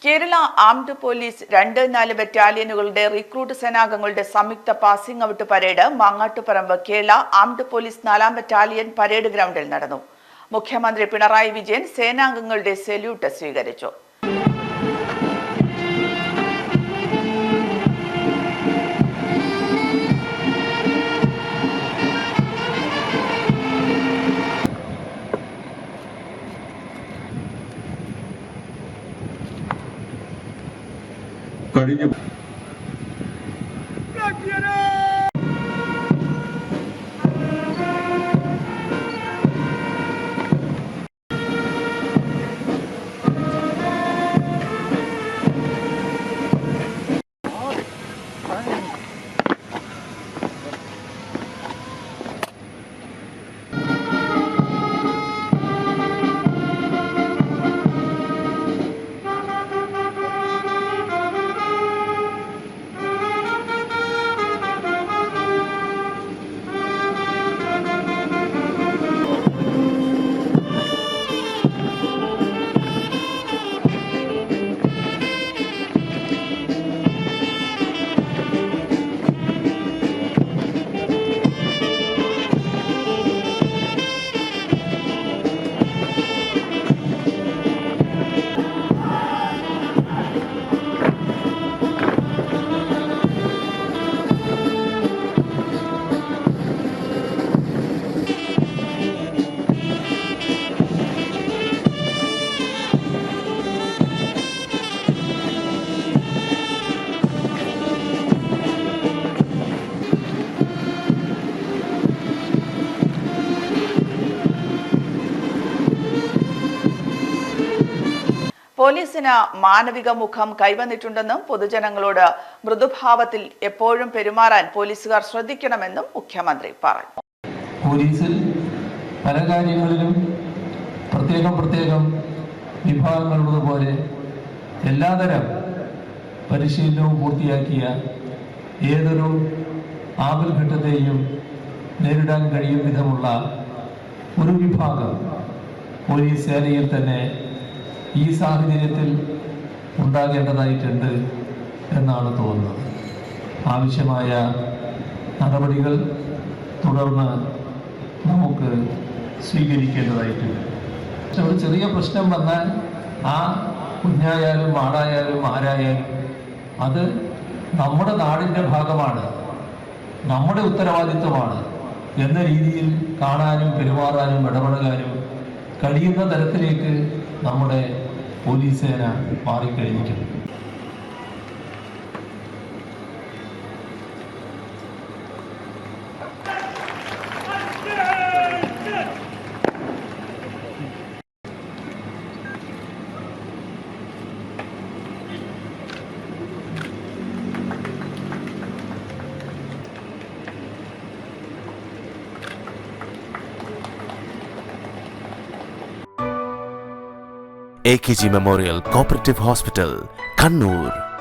Kerala armed police 2-4 ബറ്റാലിയനുകളുടെ recruit സേനാംഗങ്ങളുടെ സംയുക്ത passing out parade Mangattuparamba Kerala armed police 4-ാം battalion parade ഗ്രൗണ്ടിൽ നടന്നു. മുഖ്യമന്ത്രി പിണറായി വിജയൻ സേനാംഗങ്ങളുടെ സല്യൂട്ട് സ്വീകരിച്ചു. കഴിഞ്ഞ പോലീസിന് മാനവിക മുഖം കൈവന്നിട്ടുണ്ടെന്നും പൊതുജനങ്ങളോട് മൃദുഭാവത്തിൽ എപ്പോഴും പെരുമാറാൻ പോലീസുകാർ ശ്രദ്ധിക്കണമെന്നും മുഖ്യമന്ത്രി പറഞ്ഞു. പോലീസിൽ പല കാര്യങ്ങളിലും പ്രത്യേകം വിഭാഗങ്ങളുള്ളതുപോലെ എല്ലാതരം പരിശീലനവും പൂർത്തിയാക്കിയ ഏതൊരു ആപൽഘട്ടത്തെയും നേരിടാൻ കഴിയും വിധമുള്ള ഒരു വിഭാഗം പോലീസ് സേനയിൽ തന്നെ ഈ സാഹചര്യത്തിൽ ഉണ്ടാകേണ്ടതായിട്ടുണ്ട് എന്നാണ് തോന്നുന്നത്. ആവശ്യമായ നടപടികൾ തുടർന്ന് നമുക്ക് സ്വീകരിക്കേണ്ടതായിട്ടുണ്ട്. പക്ഷെ ഒരു ചെറിയ പ്രശ്നം വന്നാൽ ആ കുഞ്ഞായാലും ആടായാലും ആരായാലും അത് നമ്മുടെ നാടിൻ്റെ ഭാഗമാണ്, നമ്മുടെ ഉത്തരവാദിത്വമാണ് എന്ന രീതിയിൽ കാണാനും പെരുമാറാനും ഇടപെടാനും കഴിയുന്ന തരത്തിലേക്ക് നമ്മുടെ പോലീസ് സേന മാറിക്കഴിഞ്ഞിട്ടുണ്ട്. AKG Memorial Cooperative Hospital, Kannur.